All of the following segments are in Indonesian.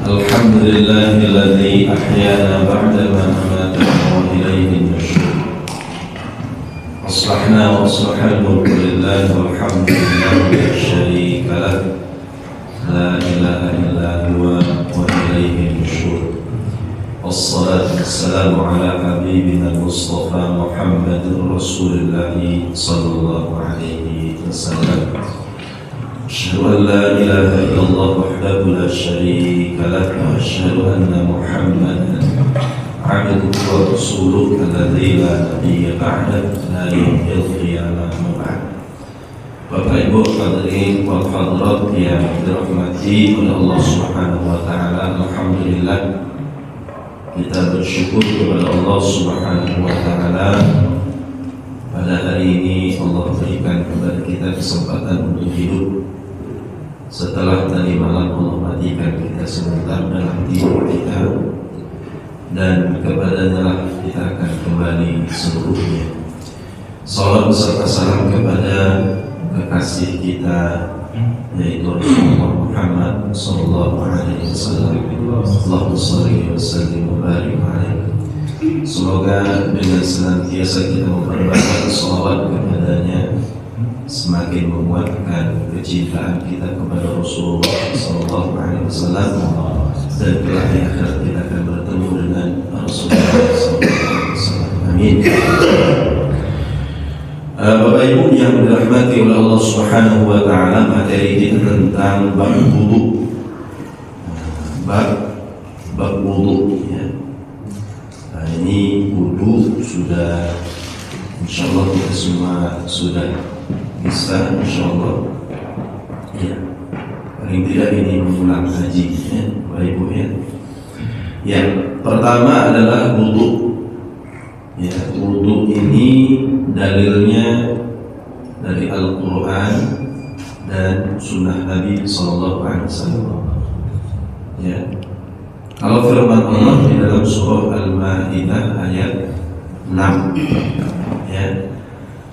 الحمد لله الذي أحيانا بعدما أماتنا وإليه النشور. أصلحنا وأصلح الملك لله والحمد لله لا شريك له لا إله إلا هو وإليه النشور. والصلاة والسلام على حبيبنا المصطفى محمد رسول الله صلى الله عليه وسلم. أشهد أن لا إله إلا الله وحده لا شريك له وأشهد أن محمدا عبده ورسوله الذي لا نبي بعده لا يوم القيامة بعد. Bapak Ibu hadirin wal hadirat yang dirahmati oleh Allah Subhanahu wa taala, alhamdulillah kita bersyukur kepada Allah Subhanahu wa taala. Pada hari ini Allah berikan kepada kita kesempatan untuk hidup setelah tadi malam Allah matikan kita sebentar dalam tidur kita, dan kepadanya lah kita akan kembali seluruhnya. Salawat beserta salam kepada kekasih kita yaitu Rasulullah Muhammad sallallahu alaihi wasallam. Allahumma shalli wa sallim wa barik alaihi. Semoga dengan senantiasa kita memperbanyak salawat kepadanya semakin menguatkan kecintaan kita kepada Rasulullah sallallahu alaihi wasallam, dan kelak di akhirat kita akan bertemu dengan Rasulullah sallallahu alaihi wasallam. Amin. Bapak Ibu yang dirahmati oleh Allah Subhanahu wa taala, materi kita tentang bab wudu. Bab wudu ya. Nah, ini wudu sudah insyaallah kita semua sudah bisa insyaallah. Ya. Paling tidak ini mengulang haji ya, Bapak Ibu ya. Yang pertama adalah wudu. Ya, wudu ini dalilnya dari Al-Quran dan Sunnah Nabi Sallallahu Alaihi Wasallam. Ya, kalau firman Allah di dalam surah Al-Maidah ayat 6, ya,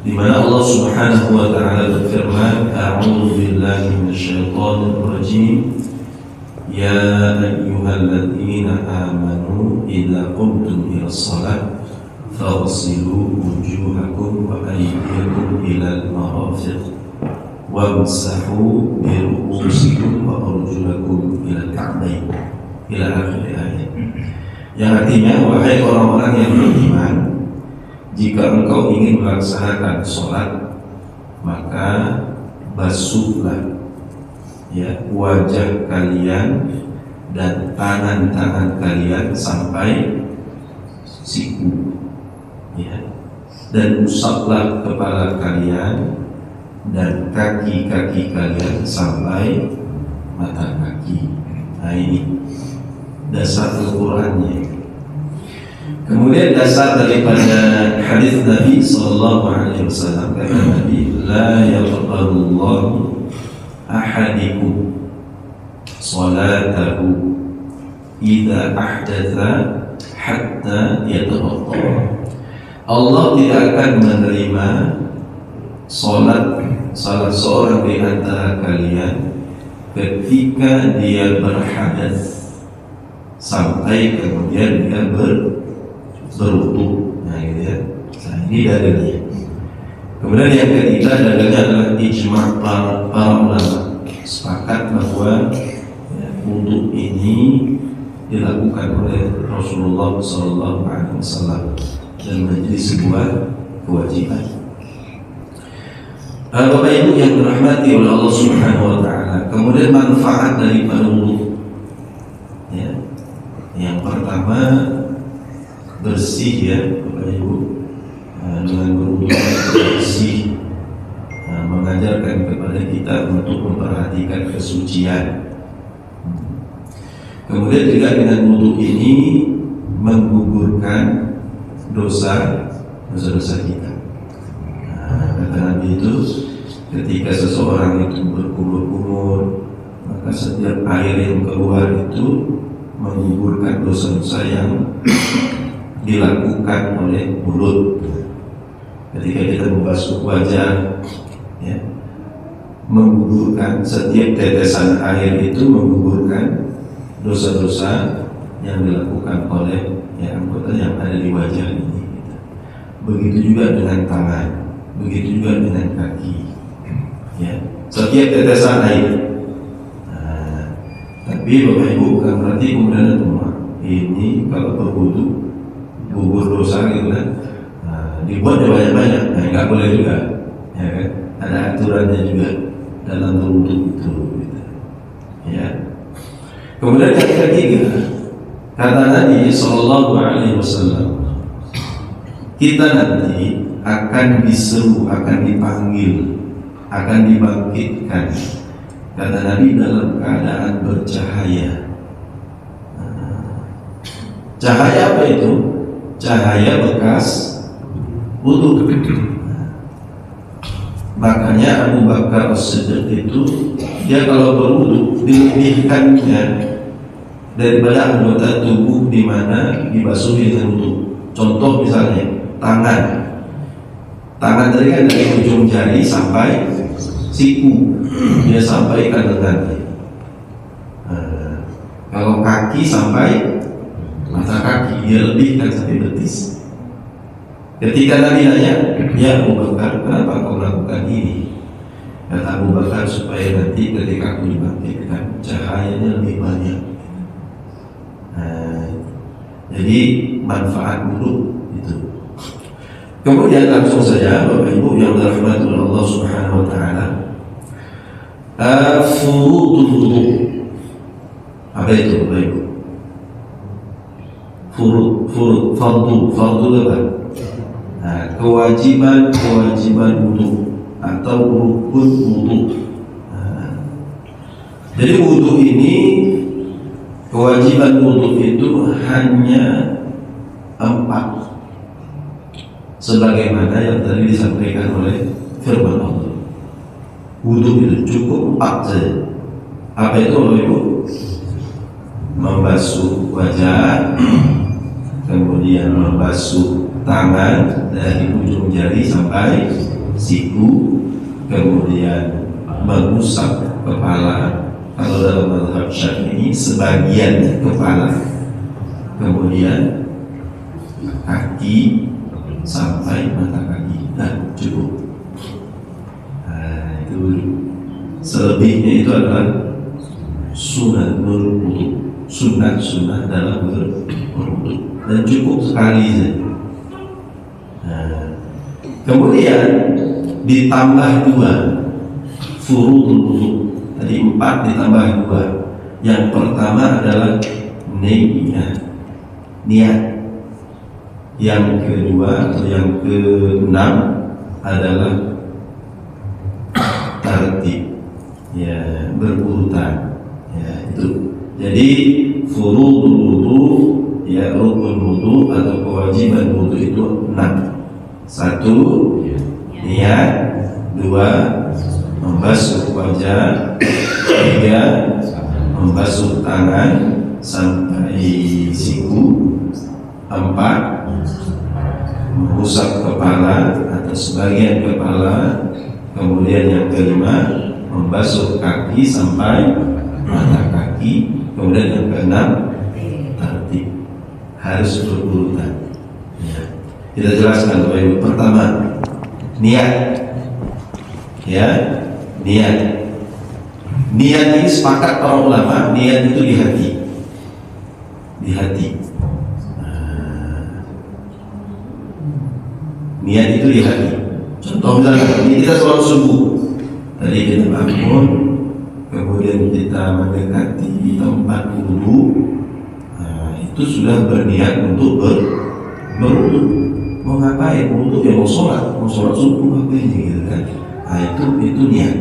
di mana Allah Subhanahu Wa Taala berfirman, A'udzu billahi minasyaitonir rajim. Ya ayyuhalladzina amanu idza qumtum ilas shalah faghsilu wujuhakum wa aydiyakum ilal marafiq wamsahu bi ru'usikum wa arjulakum ilal ka'bayn, ila akhir ayat. Yang artinya, wahai orang-orang yang beriman, jika engkau ingin melaksanakan sholat, maka basuhlah ya wajah kalian dan tangan-tangan kalian sampai siku, ya, dan usaplah kepala kalian dan kaki-kaki kalian sampai mata kaki. Nah, ini dasar Al-Qurannya. Kemudian dasar daripada hadis Nabi sallallahu alaihi wasallam, kata Nabi, la yaqbalullahu ahadikum salatahu idza ahdatha hatta yatawadda. Allah tidak akan menerima salat salah seorang di antara kalian ketika dia berhadas sampai kemudian dia berwudu. Nah, gitu ya. Nah, ini dalilnya. Kemudian yang ketiga dalilnya adalah ijma' para ulama sepakat bahwa ya, wudu ini dilakukan oleh Rasulullah Sallallahu Alaihi Wasallam dan menjadi sebuah kewajiban. Bapak Ibu yang dirahmati oleh Allah Subhanahu Wa Taala, kemudian manfaat daripada wudu. Ya, yang pertama bersih ya Bapak Ibu, dengan berwudu bersih, mengajarkan kepada kita untuk memperhatikan kesucian. Kemudian juga dengan wudu ini menggugurkan dosa-dosa kita. Kata Nabi itu, ketika seseorang itu berkumur-kumur, maka setiap air yang keluar itu menggugurkan dosa-dosa yang dilakukan oleh mulut. Ketika kita membasuh wajah, ya, menggugurkan, setiap tetesan air itu menggugurkan dosa-dosa yang dilakukan oleh anggota yang ada di wajah ini. Begitu juga dengan tangan, begitu juga dengan kaki. Ya, setiap tetesan air. Tapi Bapak Ibu bukan berarti kemudian ini kalau berwudu gugur dosa gitu kan, dibuat banyak-banyak, nggak boleh juga, ya kan? Ada aturannya juga dalam berwudu itu. Gitu. Ya. Kemudian yang ketiga, kata Nabi Sallallahu Alaihi Wasallam, kita nanti akan diseru, akan dipanggil, akan dibangkitkan. Kata Nabi dalam keadaan bercahaya. Cahaya apa itu? Cahaya bekas wudu. Makanya Abu Bakar As-Siddiq itu dia kalau berwudu dilebihkannya daripada anggota tubuh di mana dibasuhi dengan wudu. Contoh misalnya tangan tadi kan dari ujung jari sampai siku dia sampaikan lengannya. Kalau kaki sampai mata kaki dia lebihkan sampai betis. Ketika Nabi nanya, ya Abu Bakar, kenapa kau melakukan ini? Kata Abu Bakar, supaya nanti ketika aku dibangkitkan cahayanya lebih banyak. Jadi manfaat wudu itu. Kemudian langsung saja Bapak Ibu yang dirahmati oleh Allah Subhanahu Wa Taala, furudul wudu. Apa itu Bapak Ibu? Furud, fardu apa? Kewajiban wudu atau rukun wudu. Jadi wudu ini, kewajiban wudu itu hanya 4, sebagaimana yang tadi disampaikan oleh firman Allah. Wudu itu cukup 4 saja. Apa itu Bapak Ibu? Membasuh wajah, kemudian membasuh tangan dari ujung jari sampai siku, kemudian mengusap kepala. Kalau dalam mazhab Syafi'i sebagian kepala, kemudian kaki sampai mata kaki, dan cukup. Itu selebihnya itu adalah sunnahul wudu, sunnah dalam berwudu, dan cukup sekali saja. Kemudian ditambah 2 furudul wudu. Tadi 4 ditambah 2. Yang pertama adalah niat. Yang kedua atau yang ke-6 adalah tartib, ya, berurutan, ya, itu. Jadi furudul wudu, ya, rukun wudu atau kewajiban wudu itu 6. 1 niat, 2 membasuh wajah, 3 membasuh tangan sampai siku, 4 mengusap kepala atau sebagian kepala, kemudian yang kelima membasuh kaki sampai mata kaki, kemudian yang keenam tertib, harus berurutan. Ya. Kita jelaskan Bapak Ibu. Pertama, niat. Ya, niat. Niat ini sepakat para ulama, niat itu di hati. Di hati. Niat itu di hati. Contoh misalnya ini kita sholat subuh, tadi kita bangun, kemudian kita mendekati tempat wudu, itu sudah berniat untuk berwudu. Mau ngapain? Wudu ya mau sholat subuh ngapain gitu kan? Itu niat.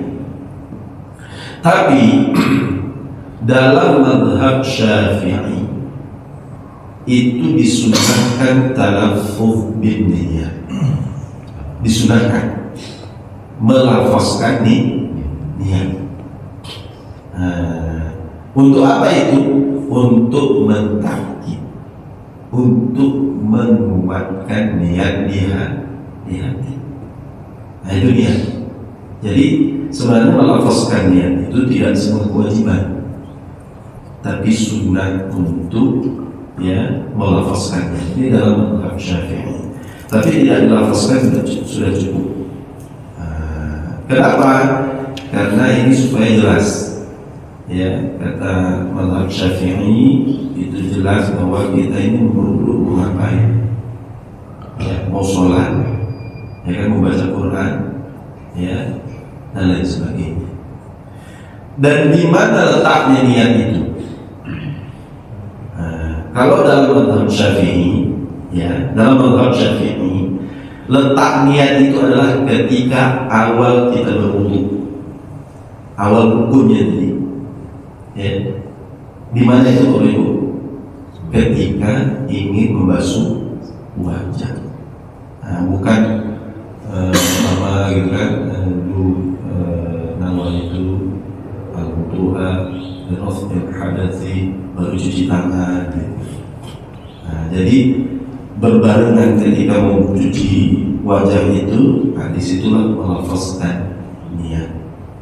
Tapi dalam mazhab Syafi'i itu disunahkan talaffuz bin niyyah. Disunahkan melafazkan niat. Untuk apa itu? Untuk mentakid, untuk menguatkan niat di hati. Itu niat. Jadi sebenarnya melafazkan niat itu tidak semua kewajiban, tapi sunnah untuk ya melafazkannya. Ini dalam mazhab Syafi'i. Tapi tidak dilafazkan sudah cukup. Kenapa? Karena ini supaya jelas. Ya, kata mazhab Syafi'i itu jelas bahwa kita ini perlu mengapain. Ya, mau sholat, ya kan, mau baca Quran, ya, dan lain sebagainya. Dan di mana letaknya niat itu? Kalau dalam mazhab Syafi'i, ya, dalam mazhab Syafi'i, letak niat itu adalah ketika awal kita berwudu, awal rukunnya tadi, ya. Di mana itu Ibu? Ketika ingin membasuh wajah, bukan apa gitu kan, dulu namanya itu al-wudu'a dan raf'ul hadathi, baru cuci tangan gitu. Jadi berbarengan ketika mau cuci wajah itu, disitulah melafazkan niat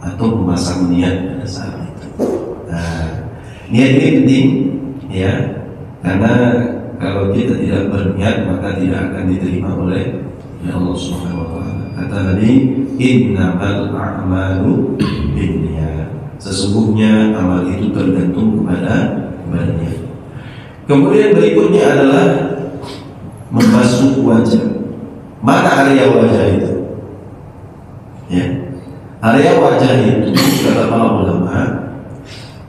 atau memasang niat pada saat itu. Niat ini penting, ya, karena kalau kita tidak berniat maka tidak akan diterima oleh Allah Subhanahu wa taala. Kata Nabi, innamal a'malu binniyat. Sesungguhnya amal itu tergantung kepada niat. Kemudian berikutnya adalah membasuh wajah. Mana area wajah itu? Ya, area wajah itu kata para ulama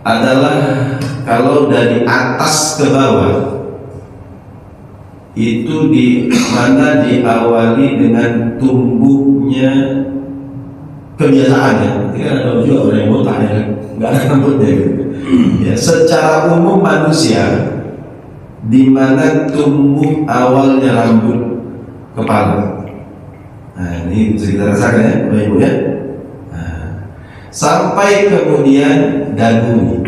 adalah kalau dari atas ke bawah itu di mana diawali dengan tumbuhnya kebiasaannya. Kan ada juga orang yang botak ya, nggak ada rambutnya gitu. Ya, secara umum manusia di mana tumbuh awalnya rambut kepala. Ini bisa kita rasakan ya, Bapak Ibu ya. Sampai kemudian dagu,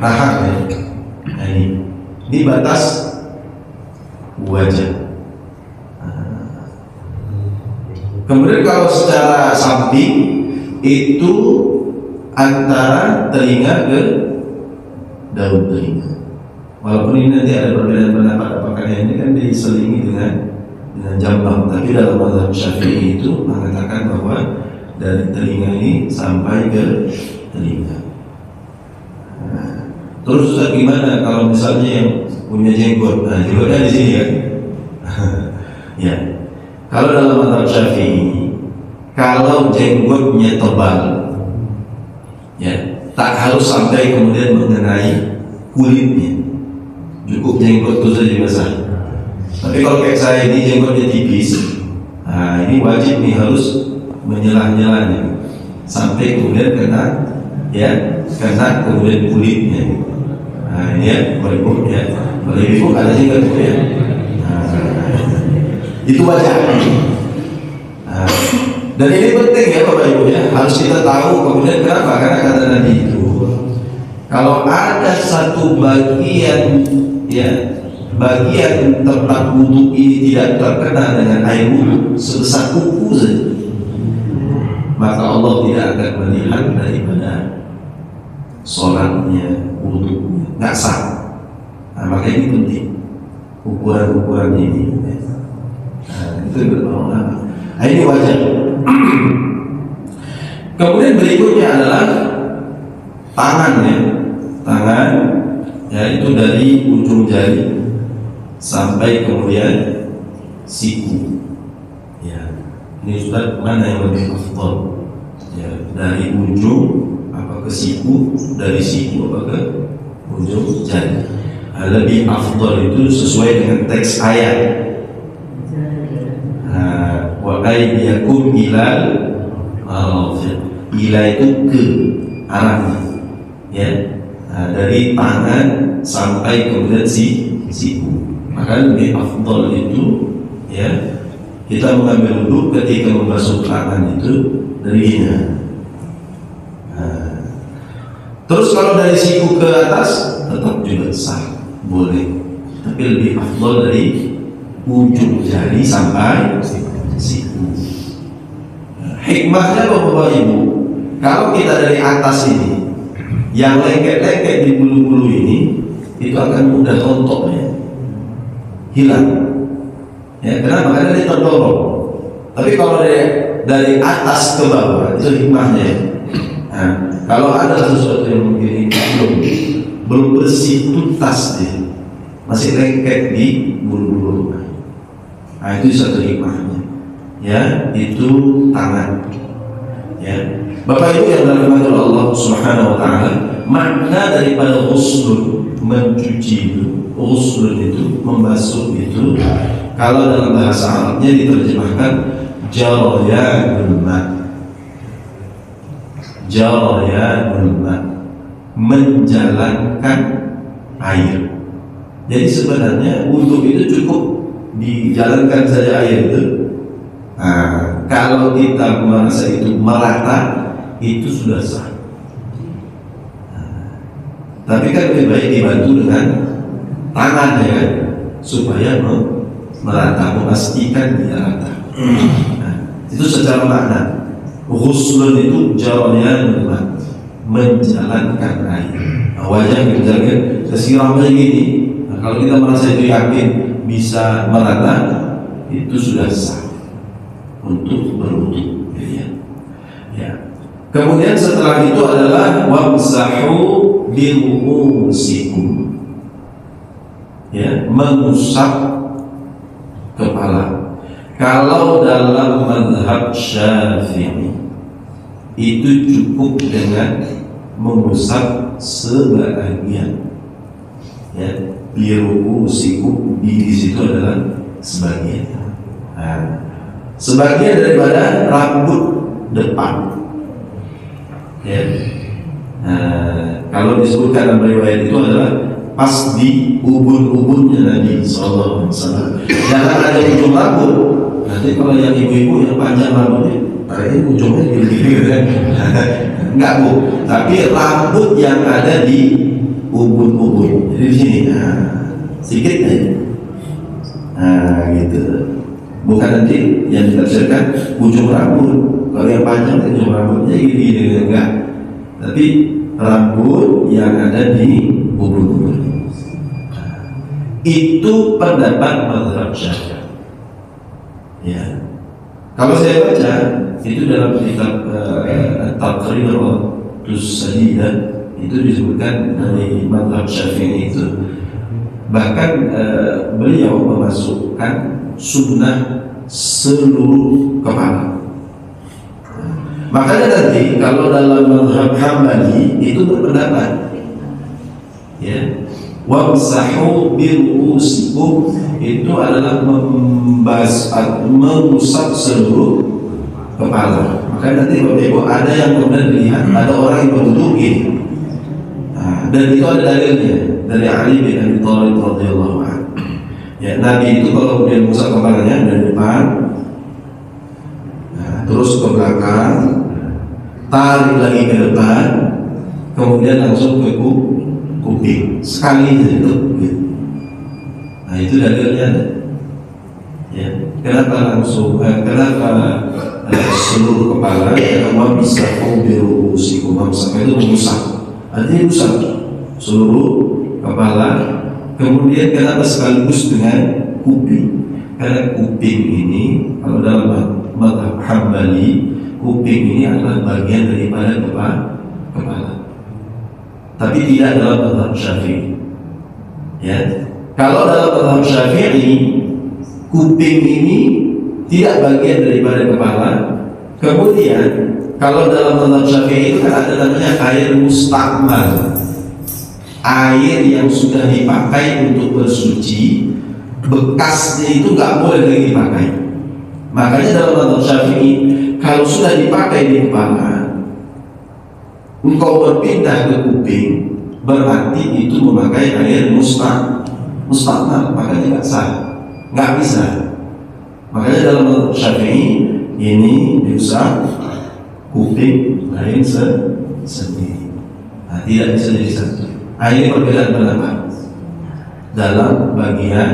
rahang ya. Ini batas wajah. Kemudian kalau secara samping itu antara telinga ke daun telinga. Walaupun ini nanti ada perbedaan pendapat apakah ini kan diselingi dengan jambang, tapi dalam mazhab Syafi'i itu mengatakan bahwa dari telinga ini sampai ke telinga. Terus gimana kalau misalnya yang punya jenggot? Jenggotnya di sini ya. Ya. Kalau dalam mazhab Syafi'i, kalau jenggotnya tebal, ya, tak harus sampai kemudian mengenai kulitnya, cukup jenggot itu saja basah. Tapi kalau kayak saya ini jenggotnya tipis, ini wajib nih harus menyelah-nyelahnya sampai kemudian kena, ya, kena kemudian kulitnya. Ini ya, Ibu ya, Ibu ada jenggot ya. Itu wajah. Dan ini penting ya Bapak Ibu ya, harus kita tahu. Kemudian kenapa? Karena kata Nabi itu, kalau ada satu bagian, ya, bagian tempat wudhu ini tidak terkena dengan air wudhu sebesar kuku saja, maka Allah tidak akan melihat daripada sholatnya, wudhunya, nggak sah. Maka ini penting, ukuran-ukuran ini. Itu berapa? Ini wajah. Kemudian berikutnya adalah tangannya. Tangan, ya, itu dari ujung jari sampai kemudian siku. Ya, ini sudah mana yang lebih afdal? Ya, dari ujung apa ke siku, dari siku apa ke ujung jari. Lebih afdal itu sesuai dengan teks ayat. Wa aydiyakum ilal marafiq. Ila itu ke arahnya, ya, dari tangan sampai kemudian siku. Maka lebih afdal itu, ya, kita mengambil wudhu ketika membasuh tangan itu dari hina. Terus kalau dari siku ke atas tetap juga sah, boleh, tapi lebih afdal dari ujung jari sampai siku. Hikmahnya Bapak Ibu, kalau kita dari atas ini, yang lengket-lengket di bulu-bulu ini, itu akan mudah rontok ya, hilang. Ya, kenapa? Karena dia terdorong. Tapi kalau dari atas ke bawah itu hikmahnya. Nah, kalau ada sesuatu yang mungkin belum bersih tuntas dia, masih lengket di bulu-bulu. Nah, itu satu hikmahnya. Ya, itu tangan. Ya, Bapak Ibu yang dirahmati Allah Subhanahu wa taala, makna daripada ghusl, mencuci itu, ghusl itu, membasuh itu, kalau dalam bahasa Arabnya diterjemahkan jarayanul ma. Jarayanul ma, menjalankan air. Jadi sebenarnya wudu itu cukup dijalankan saja air itu. Nah, kalau kita merasa itu merata, itu sudah sah. Tapi kan lebih baik dibantu dengan tangan ya, supaya merata, memastikan dia rata. Nah, itu secara makna. Ghuslun itu jalannya menjalankan air. Nah, wajah misalnya sesiramnya gini. Nah, kalau kita merasa itu yakin bisa merata, itu sudah sah untuk berwudu. Ya. Kemudian setelah itu adalah wamsahu biru'usikum. Ya, mengusap kepala. Kalau dalam mazhab Syafi'i itu cukup dengan mengusap sebagian. Ya, biru'usikum di situ adalah sebagian. Nah, sebagian daripada rambut depan. Ya. Nah, kalau disebutkan dalam riwayat itu adalah pas di ubun-ubunnya Nabi Sallallahu Alaihi Wasallam. Jangan ada ujung rambut. Nanti kalau yang ibu-ibu yang panjang rambutnya, kayaknya ujungnya gini-gini kan? Enggak bu, tapi rambut yang ada di ubun-ubun. Jadi di sini, nah, sedikit aja. Nah, gitu. Bukan nanti yang ditafsirkan ujung rambut. Kalau yang panjang ujung rambutnya gini-gini enggak. Tapi rambut yang ada di ubun-ubun. Itu pendapat mazhab Syafi'i. Ya. Kalau saya baca itu dalam kitab Taqrirus Sadidah itu disebutkan dari mazhab Syafi'i itu. Bahkan beliau memasukkan sunnah seluruh kepala. Makanya nanti kalau dalam mazhab Hambali itu berpendapat, ya, wamsahu biru'usikum itu adalah mengusap seluruh kepala. Maka nanti Bapak Ibu ada yang kemudian dilihat ada orang yang berwudu ini. Nah, dan itu ada dalilnya dari Ali bin Abi Thalib radhiyallahu anhu. Ya, Nabi itu kalau kemudian mengusap kepalanya dari depan, nah, terus ke belakang, tarik lagi ke depan, kemudian langsung ke kuping sekali itu. Nah itu dalilnya. Ya, kenapa langsung? Kenapa seluruh kepala? Karena bisa biru'usikum, itu mengusap. Artinya usap seluruh kepala. Kemudian kenapa sekaligus dengan kuping? Karena kuping ini kalau dalam mazhab Hambali, kuping ini adalah bagian daripada kepala. Tapi tidak dalam mazhab Syafi'i. Ya, kalau dalam mazhab Syafi'i, kuping ini tidak bagian daripada kepala. Kemudian kalau dalam mazhab Syafi'i itu kan ada namanya air mustakmal, air yang sudah dipakai untuk bersuci, bekasnya itu nggak boleh lagi dipakai. Makanya dalam mazhab Syafi'i, kalau sudah dipakai di kepala, engkau berpindah ke kuping, berarti itu memakai air mustakmal, makanya nggak sah, nggak bisa. Makanya dalam mazhab Syafi'i ini diusap kuping lain sendiri. Nah, tidak bisa jadi satu. Ini perbedaan pendapat dalam bagian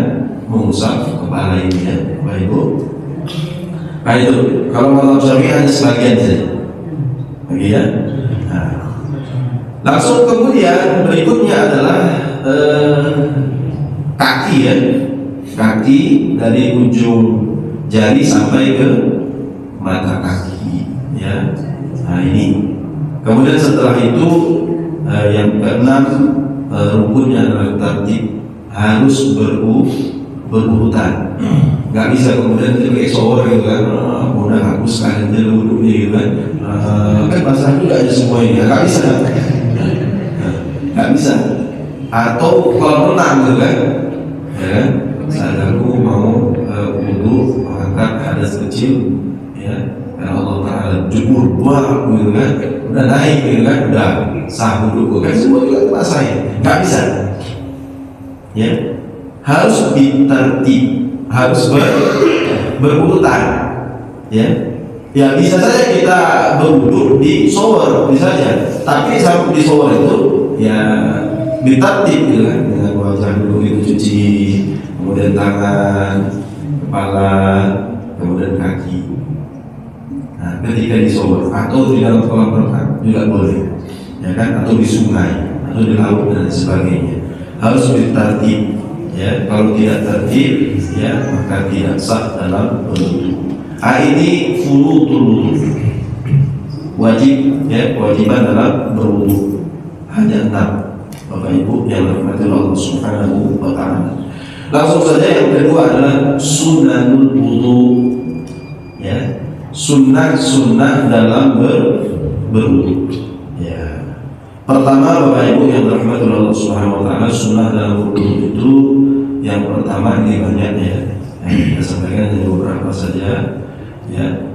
mengusap kepala ini ya, Bapak Ibu. Nah itu kalau mazhab Syafi'i hanya sebagian saja. Oke ya. Nah, langsung kemudian berikutnya adalah kaki ya, kaki dari ujung jari sampai ke mata kaki ya. Nah ini. Kemudian setelah itu yang keenam rukunnya adalah tertib, harus berurutan. Nggak bisa kemudian kita kayak shower gitu kan, udah hapus kan aja wudhunya gitu kan, kan basah juga ada semua ini, nggak bisa, nggak bisa. Atau kalau renang gitu kan, ya kan, saat aku mau wudhu mengangkat hadas kecil, ya, karena Allah Taala jemur buah gitu kan, udah naik gitu kan, udah sah wudhu kan, semua juga basah ya, nggak bisa, ya, harus ditertib, harus berurutan, ya. Ya bisa saja kita berwudu di shower misalnya, tapi sampai di shower itu ya ditertib gitu kan, dengan wajah dulu itu cuci, kemudian tangan, kepala, kemudian kaki. Nah, ketika di shower atau di dalam kolam renang juga boleh, ya kan, atau di sungai atau di laut dan sebagainya, harus ditertib. Ya, kalau tidak tertib, ya maka tidak sah dalam berwudu. Ini furudul wudu, wajib, ya, kewajiban dalam berwudu hanya 6, Bapak Ibu yang dirahmati Allah Subhanahu wa Ta'ala. Langsung saja yang kedua adalah sunnahul wudu, ya, sunnah dalam berwudu. Ya, pertama Bapak Ibu yang dirahmati Allah Subhanahu wa Ta'ala, sunnah dalam wudu itu yang pertama ini banyak ya, kita sampaikan hanya beberapa saja ya.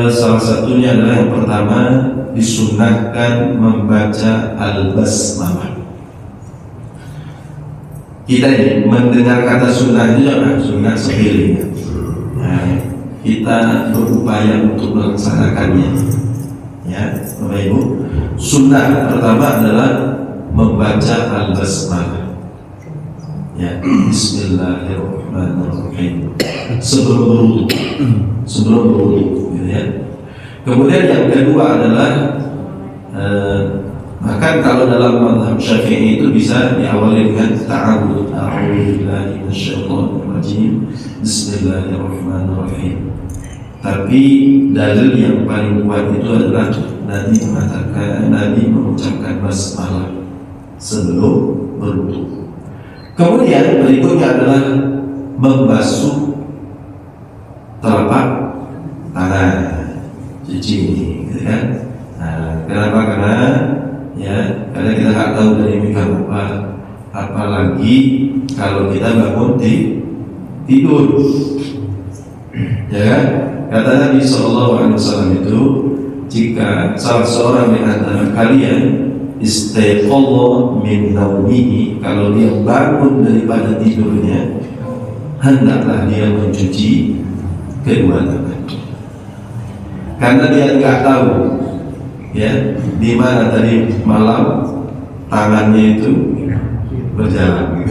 Salah satunya adalah yang pertama disunnahkan membaca al-basmalah. Kita ini mendengar kata sunnah itu jangan sunnah sepele. Nah, kita berupaya untuk melaksanakannya ya Bapak Ibu. Sunnah pertama adalah membaca al-basmalah. Ya, Bismillahirrahmanirrahim sebelum berwudu, gitu ya. Kemudian yang kedua adalah bahkan kalau dalam mazhab Syafi'i itu bisa diawali dengan ta'awudz, a'udzubillahi minasyaitonir rajim, Bismillahirrahmanirrahim. Tapi dalil yang paling kuat itu adalah Nabi mengucapkan basmalah sebelum berwudu. Kemudian berikutnya adalah membasuh telapak tangan, cuci, gitu kan? Nah, kenapa? Karena kita nggak tahu dari megang apa, apalagi kalau kita bangun tidur, ya kan? Kata Nabi SAW itu, jika salah seorang di antara kalian istaiqadha min naumihi, kalau dia bangun daripada tidurnya, hendaklah dia mencuci kedua tangan, karena dia nggak tahu ya di mana tadi malam tangannya itu berjalan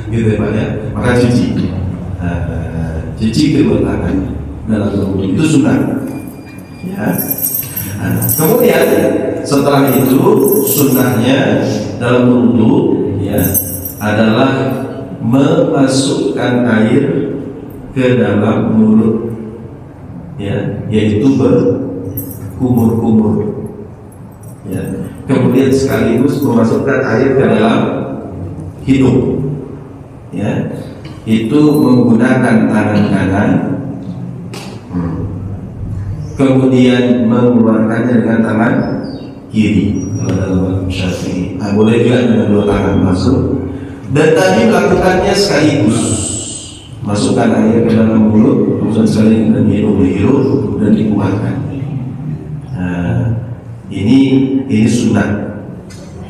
gitu ya Pak ya, maka cuci, cuci kedua tangan dalam berwudu, itu sunnah ya. Kemudian setelah itu sunnahnya dalam berwudu ya adalah memasukkan air ke dalam mulut ya, yaitu berkumur-kumur ya. Kemudian sekaligus memasukkan air ke dalam hidung ya, itu menggunakan tangan kanan, kemudian mengeluarkannya dengan tangan kiri kalau dalam Syafi'i. Boleh juga dengan dua tangan masuk, dan tadi melakukannya sekaligus, masukkan air ke dalam mulut, kemudian sekali dan dihirup dan dikeluarkan. Ini sunnah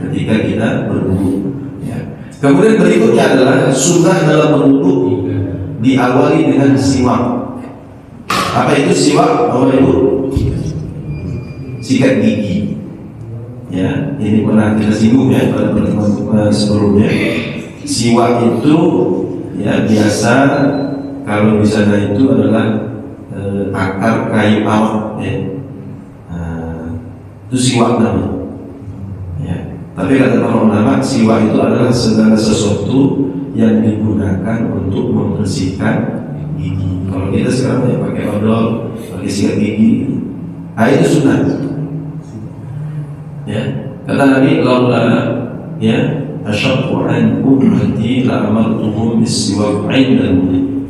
ketika kita berwudu ya. Kemudian berikutnya adalah sunnah dalam berwudu diawali dengan siwak. Apa itu siwak? Bapak Ibu, sikat gigi ya, ini pernah kita singgung ya pada pertemuan sebelumnya. Siwak itu ya biasa kalau di sana itu adalah akar kayu awet ya. Itu siwak namanya. Ya. Tapi kata para ulama, siwak itu adalah segala sesuatu yang digunakan untuk membersihkan gigi. Kalau kita sekarang ya pakai odol, pakai sikat gigi, itu sunnah. Ya, kata Nabi, laula ya asyaqu an ummati la amartuhum bis-siwak 'inda al-wudu.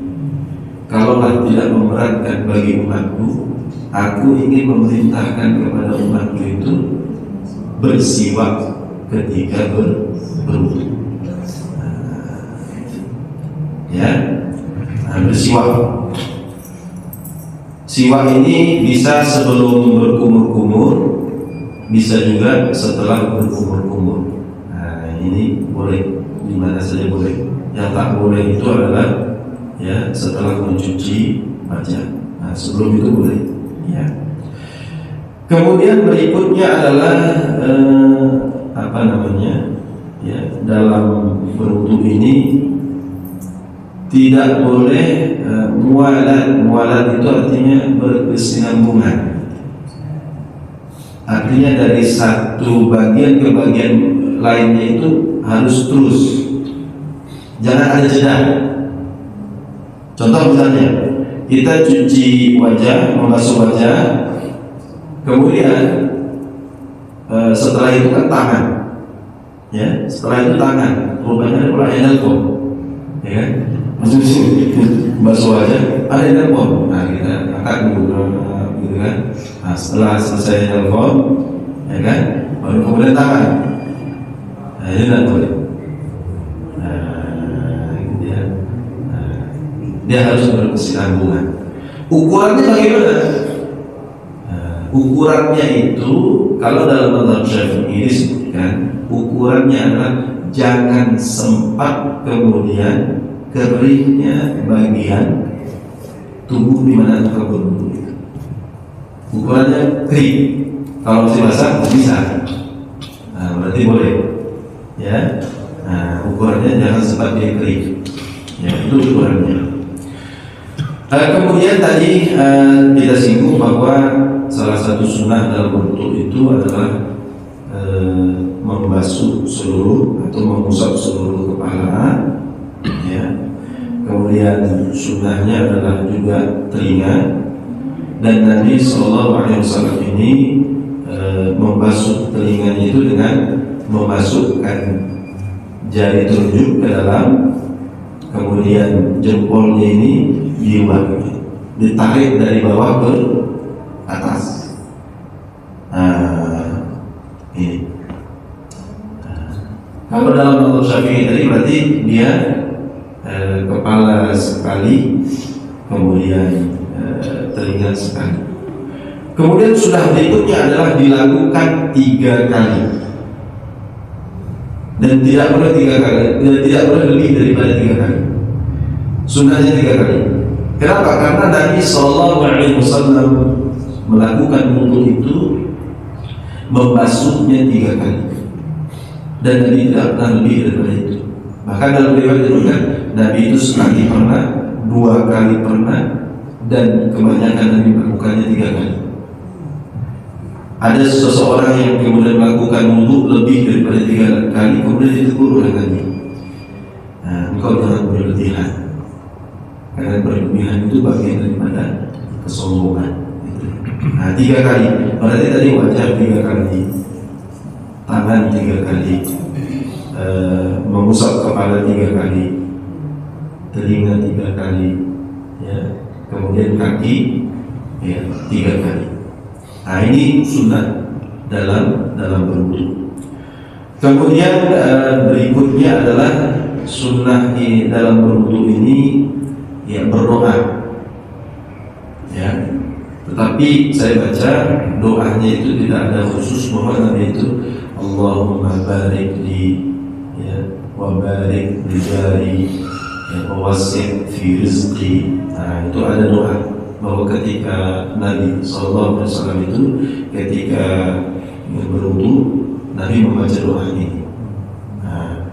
Kalaulah tidak memberatkan bagi umatku, aku ingin memerintahkan kepada umatku itu bersiwak ketika berwudu. Ya, bersiwak. Siwak ini bisa sebelum berkumur-kumur, bisa juga setelah berkumur-kumur. Nah, ini boleh, di mana saja boleh. Yang tak boleh itu adalah ya setelah mencuci wajah. Nah, sebelum itu boleh. Ya. Kemudian berikutnya adalah ya, dalam berwudu ini tidak boleh mualat itu artinya berkesinambungan. Artinya dari satu bagian ke bagian lainnya itu harus terus, jangan ada jeda. Contoh misalnya kita cuci wajah, membasuh wajah, kemudian setelah itu kan tangan, ya setelah itu tangan, rupanya ada pula handphone, ya kan? Membasuh wajah ada handphone, nah kita angkat dulu, gitu kan? Nah, setelah selesai handphone, ya kan? Baru kemudian tangan, nah ini tidak boleh. Dia harus berkesinambungan. Ukurannya bagaimana? Ukurannya itu kalau dalam mazhab Syafi'i disebutkan ukurannya adalah jangan sempat kemudian keringnya bagian tubuh di mana kita berwudu. Ukurannya kering. Kalau masih basah bisa. Nah, berarti boleh. Ya. Nah, ukurannya jangan sempat dia kering. Ya, itu ukurannya. Kemudian tadi kita singgung bahwa salah satu sunnah dalam wudu itu adalah membasuh seluruh atau mengusap seluruh kepala, ya. Kemudian sunnahnya adalah juga telinga, dan Nabi SAW ini membasuh telinganya itu dengan memasukkan jari telunjuk ke dalam, kemudian jempolnya ini ditarik dari bawah ke atas. Ini. Kalau dalam mazhab Syafi'i tadi berarti dia kepala sekali, kemudian telinga sekali. Kemudian sudah berikutnya adalah dilakukan 3 kali, dan tidak boleh 3 kali, tidak boleh lebih daripada 3 kali. Sunnahnya 3 kali. Kenapa? Karena Nabi SAW melakukan wudu itu membasuhnya 3 kali, dan Nabi tidak pernah lebih daripada itu. Bahkan dalam riwayat disebutkan Nabi itu sekali pernah, 2 kali pernah, dan kebanyakan Nabi melakukannya 3 kali. Ada seseorang yang kemudian melakukan wudu lebih daripada 3 kali, kemudian ditegur oleh Nabi. Engkau jangan berlebihan, karena berlebihan itu bagian daripada kesombongan. 3 kali. Berarti tadi wajah 3 kali, tangan 3 kali, mengusap kepala 3 kali, telinga 3 kali, ya. Kemudian kaki, ya, 3 kali. Ini sunnah dalam berwudu. Kemudian berikutnya adalah sunnah dalam berwudu ini, ya, berdoa, ya. Tetapi saya baca doanya itu tidak ada khusus bahwa Nabi itu Allahumma barik li, ya, wa barik li jari, ya, wa wasi' fi rizqi. Itu ada doa bahwa ketika Nabi SAW itu ketika berwudu, Nabi membaca doa ini.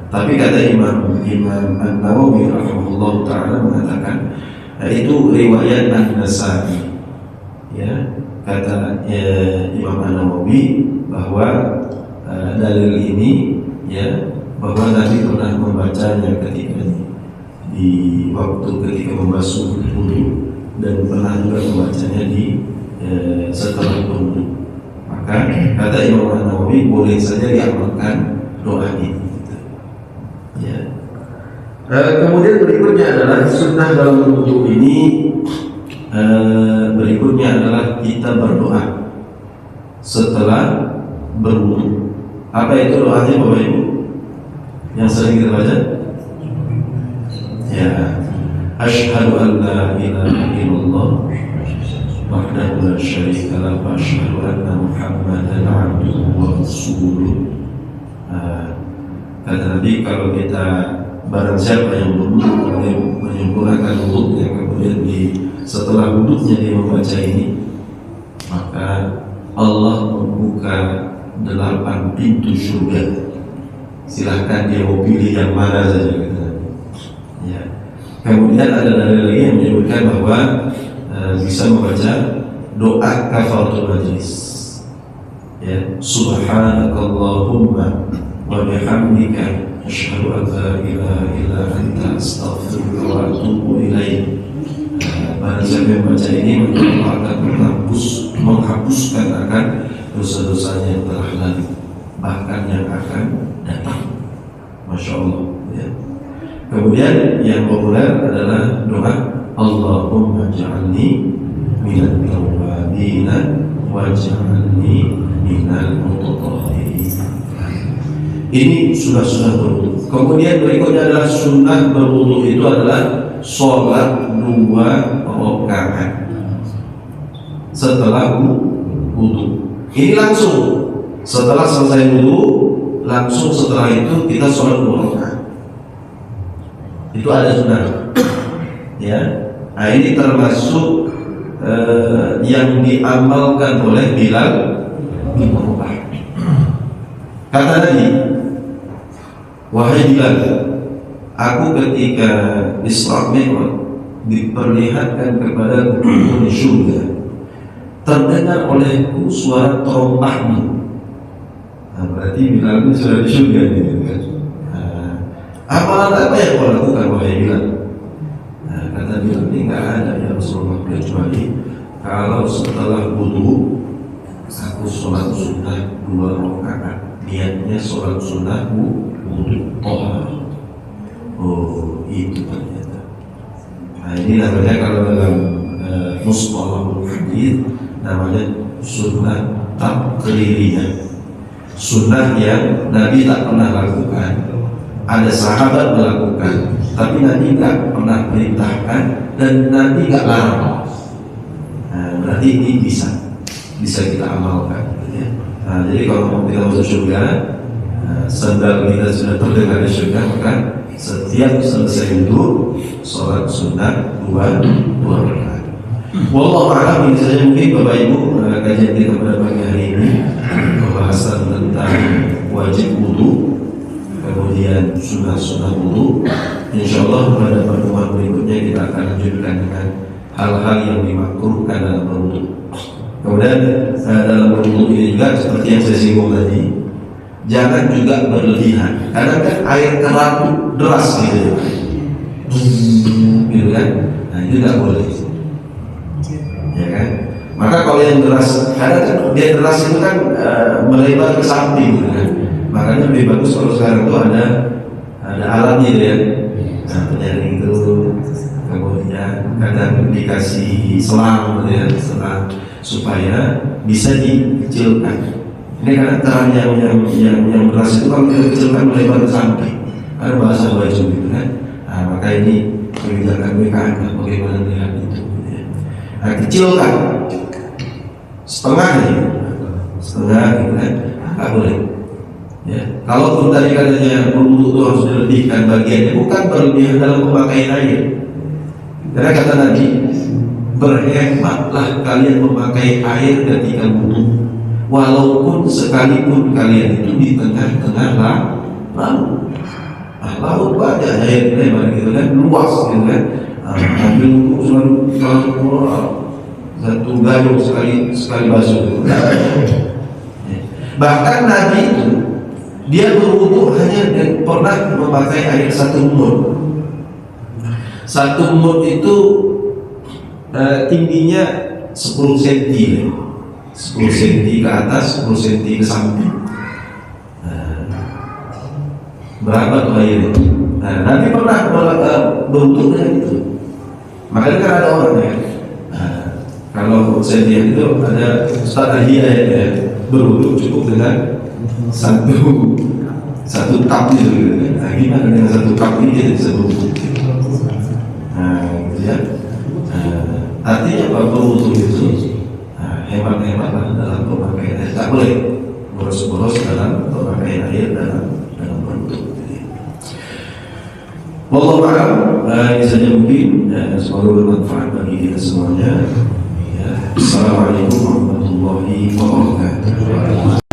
Tapi kata Imam An-Nawawi rahimahullah ta'ala mengatakan itu riwayat An-Nasa'i, ya. Kata Imam An-Nawawi bahwa dalil ini ya, bahwa Nabi pernah membacanya ketika di waktu ketika membasuh wudhu, dan pernah juga membacanya di setelah wudhu. Maka kata Imam Nawawi boleh saja diamalkan doa ini. Ya. Kemudian berikutnya adalah sunnah dalam wudhu ini. Berikutnya adalah kita berdoa setelah berwudhu. Apa itu doanya Bapak Ibu? Yang sering kita baca? Ya, asyhadu an la ilaha illallah wahdahu la syarika lahu wa asyhadu anna Muhammadan abduhu wa rasuluh. Kata Nabi, kalau kita barang siapa yang berwudhu, menyempurnakan wudhunya, kemudian setelah wudhunya dia membaca ini, maka Allah membuka 8 pintu surga. Silahkan dia mau pilih yang mana saja, kata Nabi. Ya. Kemudian ada dalil lagi yang menyebutkan bahwa bisa membaca doa kafaratul majlis. Ya, subhanakallahumma wa bihamdika asyhadu an la ilaha illa anta astaghfiruka wa atubu ilaik. Barang siapa yang membaca ini, maka Allah akan menghapuskan akan dosa-dosanya yang telah lalu, bahkan yang akan datang. Masya Allah ya. Kemudian yang populer adalah doa Allahumma ja'alni minal tawwabina waj'alni minal mutatahhirin. Ini sunnah berwudu. Kemudian berikutnya adalah sunnah berwudu itu adalah sholat 2 rakaat setelah wudu. Ini langsung setelah selesai wudu, langsung setelah itu kita sholat 2 rakaat. Itu ada sunnah. Ya, nah ini termasuk yang diamalkan oleh Bilal bin Rabah. Kata Nabi, wahai Bilal, aku ketika Isra Mi'raj diperlihatkan kepada di surga, terdengar olehku suara terompahmu. Nah, berarti Bilal itu sudah di surga gitu kan. Amalan apa yang kau lakukan wahai Bilal? Nah, kata Bilal, ini nggak ada ya Rasulullah, kecuali kalau setelah wudu aku sholat sunnah 2 rakaat. Niatnya sholat sunnah wudu tohar. Oh, itu ternyata. Nah, ini namanya kalau dalam mustalahul hadits namanya sunnah taqririyah. Sunnah yang Nabi tak pernah lakukan. Ada sahabat melakukan, tapi Nabi nggak pernah perintahkan dan Nabi nggak larang. Nah, berarti ini bisa kita amalkan. Ya. Nah, jadi kalau kita masuk surga, sandal kita sudah terdengar di surga, maka setiap selesai wudu, sholat sunnah 2 rakaat. Wallahu a'lam. Ini saja mungkin Bapak Ibu kajian kita pada pagi hari ini, pembahasan tentang wajib wudu, kemudian sunnah wudu. Insyaallah pada pertemuan berikutnya kita akan lanjutkan dengan hal-hal yang dimakruhkan dalam berwudu. Kemudian dalam berwudu ini juga seperti yang saya singgung tadi, jangan juga berlebihan. Karena kan air keran deras gitu kan. Nah, itu tidak boleh. Ya kan? Maka kalau yang deras, karena kan dia deras itu kan melebar ke samping gitu kan. Makanya lebih bagus kalau sekarang itu ada alatnya ya. Nah, penyaring itu, kemudian kadang dikasih selang gitu ya, selang supaya bisa dikecilkan. Ini karena keran yang beras itu kalau kita kecilkan melebar ke samping, kan bahasa baju gitu kan. Nah, maka ini kebijakan BKN bagaimana melihat itu gitu ya. Nah, kecilkan setengah gitu kan, nggak boleh. Ya, kalaupun tadi katanya wudu itu harus dilebihkan bagiannya, bukan berlebihan dalam pemakaian air. Karena kata Nabi, berhematlah kalian memakai air ketika wudu, walaupun sekalipun kalian itu di tengah-tengah laut. Laut banyak air lebar gitu kan, luas gitu kan. Ambil wudu selalu satu gayung sekali basuh gitu. Bahkan Nabi itu dia berwudu hanya pernah memakai air 1 mud. 1 mud itu tingginya 10 cm, 10 cm ke atas, 10 cm ke samping. Berapa tuh air itu? Nabi pernah berwudu dengan itu. Makanya kan ada orang ya. Kalau saya lihat itu ada Ustaz Ahiyah ya, berwudu cukup dengan satu tap itu. Nah, gimana dengan 1 tap ini dia bisa berwudu? Gitu ya. Artinya apa berwudu itu? Hemat-hematlah dalam pemakaian air. Tak boleh boros-boros dalam pemakaian air dalam berwudu. Wallahu a'lam. Ini saja mungkin. Semoga bermanfaat bagi kita semuanya. Assalamualaikum warahmatullahi wabarakatuh.